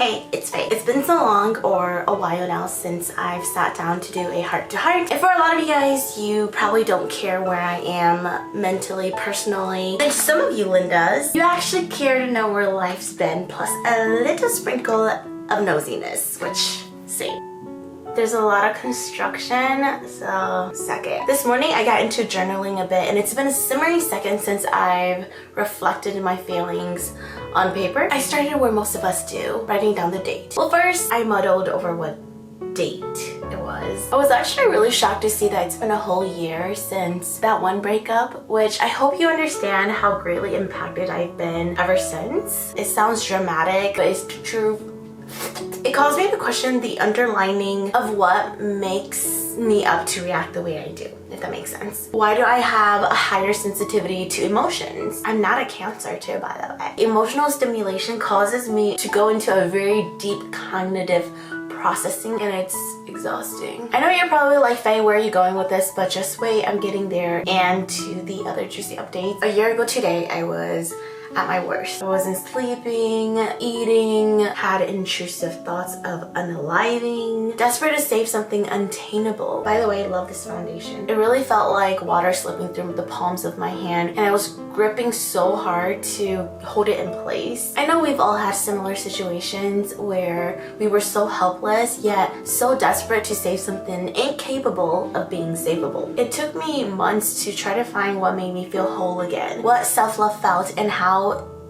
Hey, it's Faye. It's been so long or a while now since I've sat down to do a heart-to-heart. And for a lot of you guys, you probably don't care where I am mentally, personally. And some of you Lindas, you actually care to know where life's been, plus a little sprinkle of nosiness, which, same. There's a lot of construction, so suck it. This morning I got into journaling a bit, and it's been a simmering second since I've reflected my feelings on paper. I started where most of us do, writing down the date. Well, first I muddled over what date it was. I was actually really shocked to see that it's been a whole year since that one breakup, which I hope you understand how greatly impacted I've been ever since. It sounds dramatic, but it's true. It caused me to question the underlining of what makes me up to react the way I do, if that makes sense. Why do I have a higher sensitivity to emotions? I'm not a Cancer too, by the way. Emotional stimulation causes me to go into a very deep cognitive processing, and it's exhausting. I know you're probably like, Faye, where are you going with this? But just wait, I'm getting there. And to the other juicy updates. A year ago today, I was at my worst. I wasn't sleeping, eating, had intrusive thoughts of unaliving, desperate to save something untainable. By the way, I love this foundation. It really felt like water slipping through the palms of my hand, and I was gripping so hard to hold it in place. I know we've all had similar situations where we were so helpless, yet so desperate to save something incapable of being savable. It took me months to try to find what made me feel whole again, what self-love felt, and how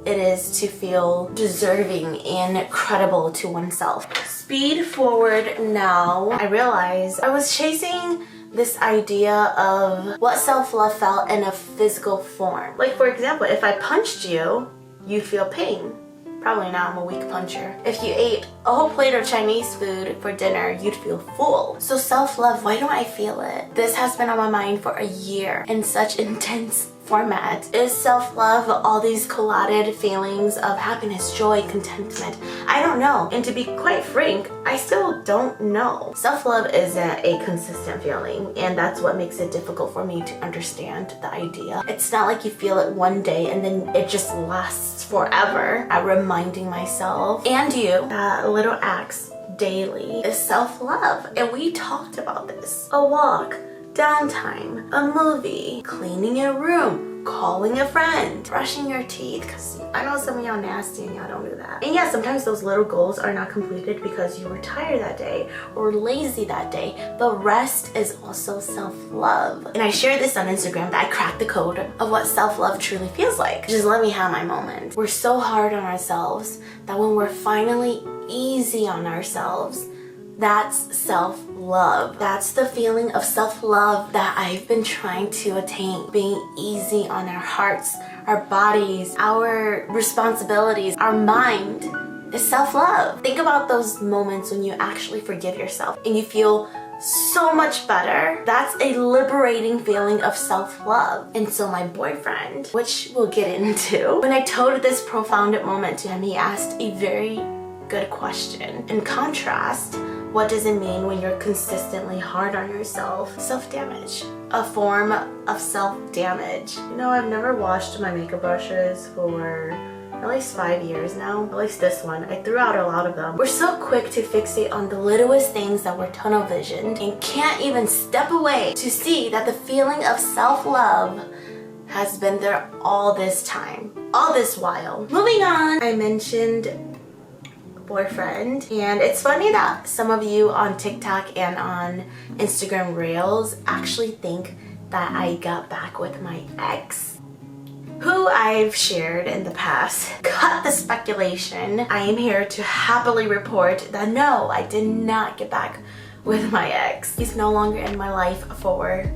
it is to feel deserving and credible to oneself. Speed forward now, I realized I was chasing this idea of what self-love felt in a physical form. Like, for example, if I punched you, you feel pain. Probably not, I'm a weak puncher. If you ate a whole plate of Chinese food for dinner, you'd feel full. So self-love, why don't I feel it? This has been on my mind for a year in such intense format. Is self-love all these collided feelings of happiness, joy, contentment? I don't know. And to be quite frank, I still don't know. Self-love isn't a consistent feeling, and that's what makes it difficult for me to understand the idea. It's not like you feel it one day and then it just lasts forever. I'm reminding myself and you that little acts daily is self-love, and we talked about this. A walk, downtime, a movie, cleaning your room, calling a friend, brushing your teeth, because I know some of y'all nasty and y'all don't do that. And yeah, sometimes those little goals are not completed because you were tired that day or lazy that day, but rest is also self-love. And I shared this on Instagram that I cracked the code of what self-love truly feels like. Just let me have my moment. We're so hard on ourselves that when we're finally easy on ourselves, that's self-love. That's the feeling of self-love that I've been trying to attain. Being easy on our hearts, our bodies, our responsibilities, our mind is self-love. Think about those moments when you actually forgive yourself and you feel so much better. That's a liberating feeling of self-love. And so my boyfriend, which we'll get into, when I told this profound moment to him, he asked a very good question. In contrast, what does it mean when you're consistently hard on yourself? Self-damage. A form of self-damage. You know, I've never washed my makeup brushes for at least 5 years now. At least this one. I threw out a lot of them. We're so quick to fixate on the littlest things that we're tunnel visioned and can't even step away to see that the feeling of self-love has been there all this time. All this while. Moving on, I mentioned boyfriend, and it's funny that some of you on TikTok and on Instagram Reels actually think that I got back with my ex, who I've shared in the past. Cut the speculation. I am here to happily report that no, I did not get back with my ex. He's no longer in my life for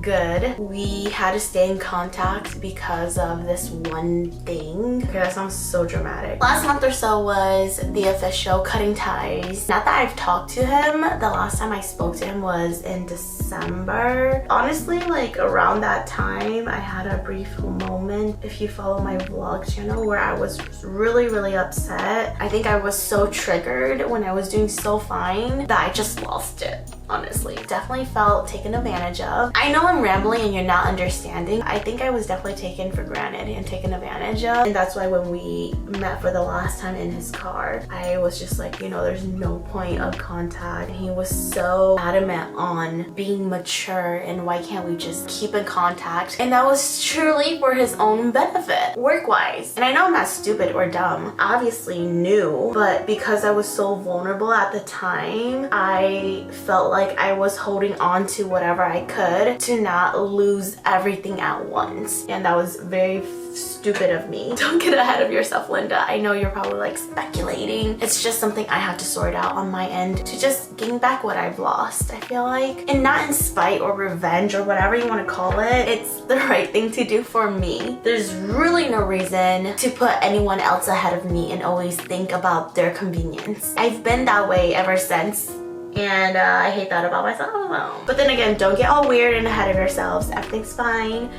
good. We had to stay in contact because of this one thing. Okay, that sounds so dramatic. Last month or so was the official cutting ties. Not that I've talked to him. The last time I spoke to him was in December. Honestly, like around that time, I had a brief moment, if you follow my vlog channel, where I was really upset. I think I was so triggered when I was doing so fine that I just lost it. honestly. Definitely felt taken advantage of. I know I'm rambling and you're not understanding. I think I was definitely taken for granted and taken advantage of. And that's why when we met for the last time in his car, I was just like, you know, there's no point of contact. And he was so adamant on being mature and why can't we just keep in contact? And that was truly for his own benefit, work-wise. And I know I'm not stupid or dumb. Obviously knew, but because I was so vulnerable at the time, I felt like I was holding on to whatever I could to not lose everything at once. And that was very stupid of me. Don't get ahead of yourself, Linda. I know you're probably like speculating. It's just something I have to sort out on my end to just gain back what I've lost, I feel like. And not in spite or revenge or whatever you want to call it. It's the right thing to do for me. There's really no reason to put anyone else ahead of me and always think about their convenience. I've been that way ever since. And I hate that about myself. But then again, don't get all weird and ahead of yourselves. Everything's fine.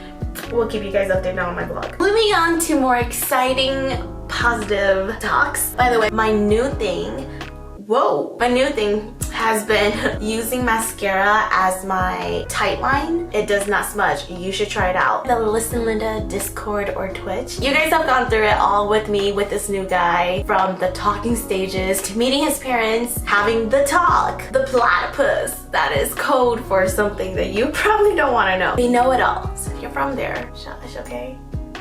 We'll keep you guys updated on my vlog. Moving on to more exciting, positive talks. By the way, my new thing has been using mascara as my tight line. It does not smudge. You should try it out. The Listen Linda Discord or Twitch. You guys have gone through it all with me with this new guy, from the talking stages to meeting his parents, having the talk, the platypus. That is code for something that you probably don't want to know. We know it all. So if you're from there, shush, okay?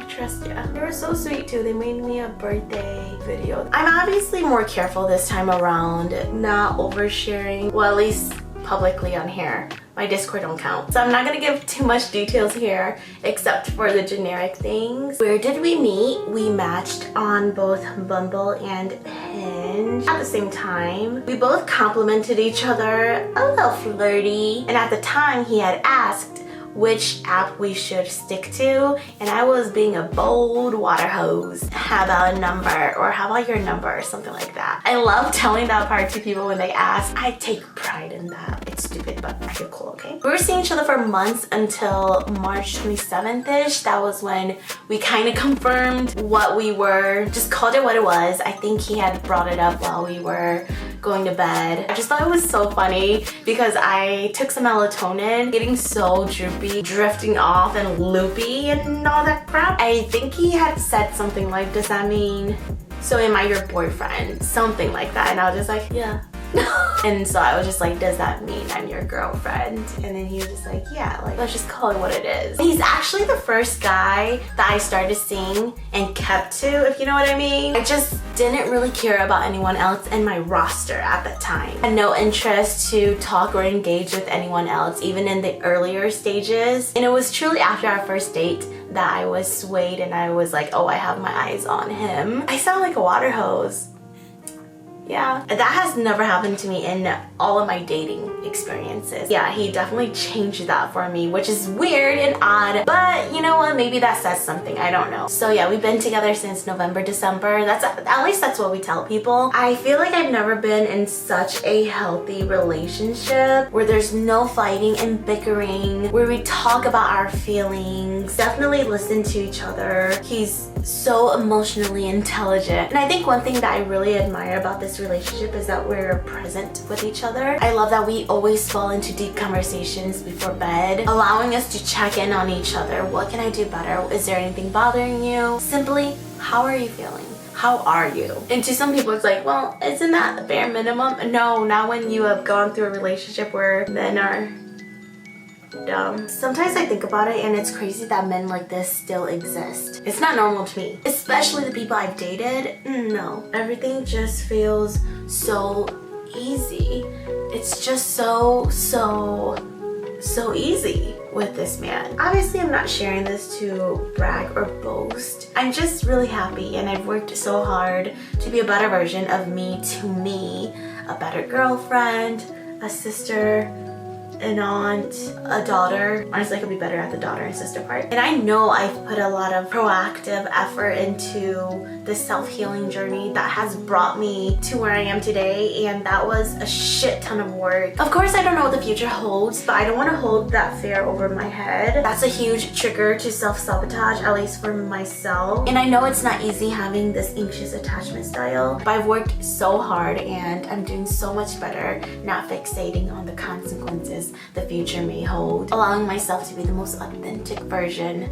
Trust ya. They were so sweet too. They made me a birthday video. I'm obviously more careful this time around, not oversharing. Well, at least publicly on here. My Discord don't count. So I'm not gonna give too much details here, except for the generic things. Where did we meet? We matched on both Bumble and Hinge at the same time. We both complimented each other, a little flirty. And at the time he had asked which app we should stick to, and I was being a bold water hose. How about a number, or how about your number, or something like that. I love telling that part to people when they ask. I take pride in that. It's stupid, but I feel cool, okay? We were seeing each other for months until March 27th-ish. That was when we kind of confirmed what we were, just called it what it was. I think he had brought it up while we were going to bed. I just thought it was so funny because I took some melatonin, getting so droopy, drifting off and loopy and all that crap. I think he had said something like, does that mean, so am I your boyfriend? Something like that. And I was just like, yeah. And so I was just like, does that mean I'm your girlfriend? And then he was just like, yeah, like, let's just call it what it is. He's actually the first guy that I started seeing and kept to, if you know what I mean. I just didn't really care about anyone else in my roster at that time. I had no interest to talk or engage with anyone else, even in the earlier stages. And it was truly after our first date that I was swayed and I was like, oh, I have my eyes on him. I sound like a water hose. Yeah, that has never happened to me in all of my dating experiences. Yeah, he definitely changed that for me, which is weird and odd, but you know what, maybe that says something, I don't know. So yeah, we've been together since November, December. That's at least that's what we tell people. I feel like I've never been in such a healthy relationship where there's no fighting and bickering, where we talk about our feelings, definitely listen to each other. He's so emotionally intelligent. And I think one thing that I really admire about this relationship is that we're present with each other. I love that we always fall into deep conversations before bed, allowing us to check in on each other. What can I do better? Is there anything bothering you? Simply, how are you feeling? How are you? And to some people it's like, well, isn't that the bare minimum? No, not when you have gone through a relationship where men are dumb. Sometimes I think about it and it's crazy that men like this still exist. It's not normal to me, especially the people I've dated. No, everything just feels so easy. It's just so easy with this man. Obviously, I'm not sharing this to brag or boast. I'm just really happy and I've worked so hard to be a better version of me to me, a better girlfriend, a sister, an aunt, a daughter. Honestly, I could be better at the daughter and sister part. And I know I've put a lot of proactive effort into this self-healing journey that has brought me to where I am today, and that was a shit ton of work. Of course, I don't know what the future holds, but I don't want to hold that fear over my head. That's a huge trigger to self-sabotage, at least for myself. And I know it's not easy having this anxious attachment style, but I've worked so hard and I'm doing so much better not fixating on the consequences the future may hold, allowing myself to be the most authentic version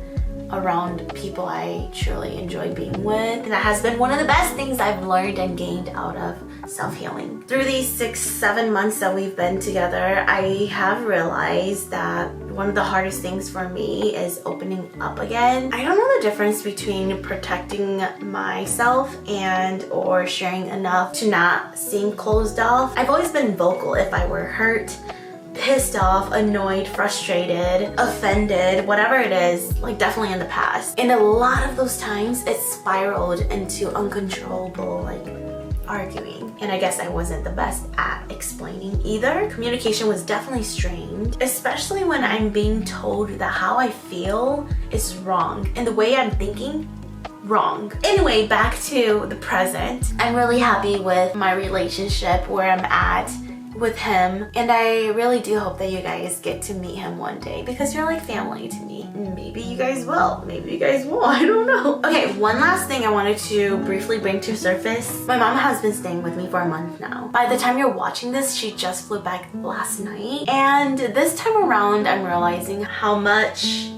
around people I truly enjoy being with. And that has been one of the best things I've learned and gained out of self-healing. Through these 6-7 months that we've been together, I have realized that one of the hardest things for me is opening up again. I don't know the difference between protecting myself and or sharing enough to not seem closed off. I've always been vocal if I were hurt, pissed off, annoyed, frustrated, offended, whatever it is, like definitely in the past. And a lot of those times it spiraled into uncontrollable like arguing. And I guess I wasn't the best at explaining either. Communication was definitely strained, especially when I'm being told that how I feel is wrong and the way I'm thinking wrong. Anyway, back to the present. I'm really happy with my relationship, where I'm at with him, and I really do hope that you guys get to meet him one day, because you're like family to me. Maybe you guys will, maybe you guys won't, I don't know. Okay, one last thing I wanted to briefly bring to surface. My mom has been staying with me for a month now. By the time you're watching this, she just flew back last night, and this time around I'm realizing how much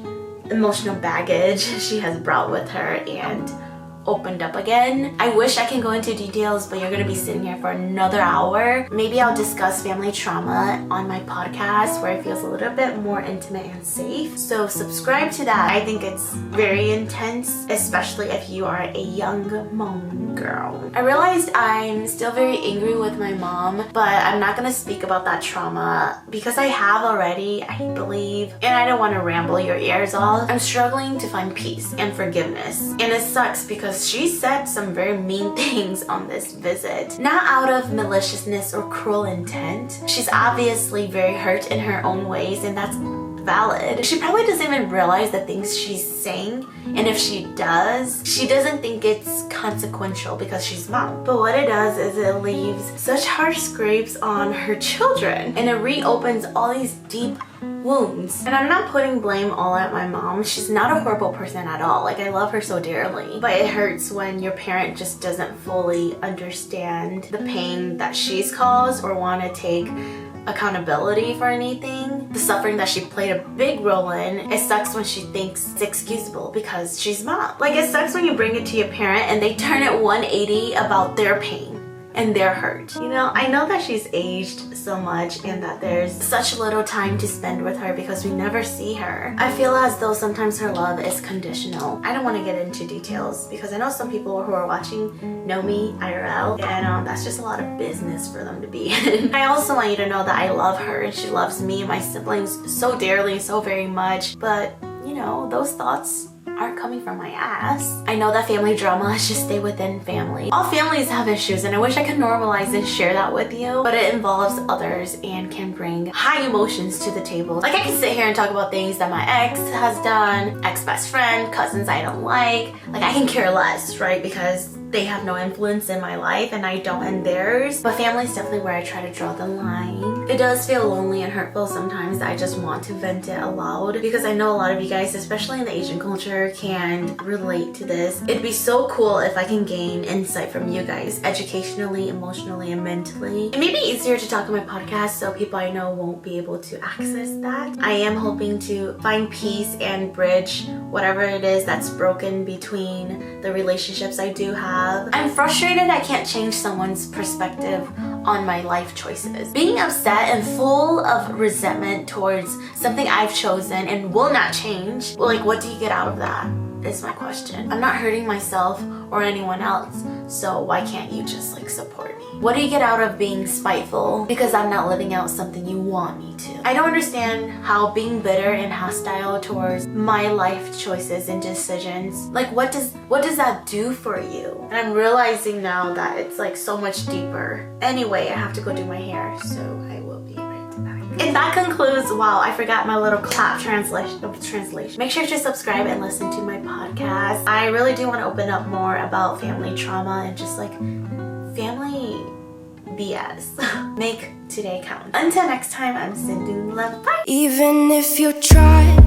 emotional baggage she has brought with her and opened up again. I wish I can go into details, but you're gonna be sitting here for another hour. Maybe I'll discuss family trauma on my podcast where it feels a little bit more intimate and safe. So subscribe to that. I think it's very intense, especially if you are a young mom girl. I realized I'm still very angry with my mom, but I'm not gonna speak about that trauma because I have already, I believe, and I don't want to ramble your ears off. I'm struggling to find peace and forgiveness, and it sucks because she said some very mean things on this visit. Not out of maliciousness or cruel intent. She's obviously very hurt in her own ways, and that's valid. She probably doesn't even realize the things she's saying, and if she does, she doesn't think it's consequential because she's mom. But what it does is it leaves such harsh scrapes on her children, and it reopens all these deep wounds. And I'm not putting blame all at my mom. She's not a horrible person at all. Like, I love her so dearly. But it hurts when your parent just doesn't fully understand the pain that she's caused or want to take accountability for anything. The suffering that she played a big role in. It sucks when she thinks it's excusable because she's mom. Like, it sucks when you bring it to your parent and they turn it 180 about their pain and their hurt. You know, I know that she's aged so much and that there's such little time to spend with her because we never see her. I feel as though sometimes her love is conditional. I don't want to get into details because I know some people who are watching know me IRL, and that's just a lot of business for them to be in. I also want you to know that I love her and she loves me and my siblings so dearly, so very much, but you know, those thoughts aren't coming from my ass. I know that family drama should stay within family. All families have issues, and I wish I could normalize and share that with you, but it involves others and can bring high emotions to the table. Like, I can sit here and talk about things that my ex has done, ex-best friend, cousins I don't like I can care less, right? Because they have no influence in my life and I don't in theirs. But family is definitely where I try to draw the line. It does feel lonely and hurtful sometimes. I just want to vent it aloud because I know a lot of you guys, especially in the Asian culture, can relate to this. It'd be so cool if I can gain insight from you guys educationally, emotionally, and mentally. It may be easier to talk on my podcast so people I know won't be able to access that. I am hoping to find peace and bridge whatever it is that's broken between the relationships I do have. I'm frustrated I can't change someone's perspective on my life choices. Being upset and full of resentment towards something I've chosen and will not change, like, what do you get out of that? Is my question. I'm not hurting myself or anyone else, so why can't you just support me? What do you get out of being spiteful because I'm not living out something you want me to? I don't understand how being bitter and hostile towards my life choices and decisions, what does that do for you? And I'm realizing now that it's so much deeper. Anyway, I have to go do my hair, so I will be right back. And that concludes, wow, I forgot my little clap translation. Make sure to subscribe and listen to my podcast. I really do want to open up more about family trauma and just like family BS. Make today count. Until next time, I'm sending love. Bye. Even if you try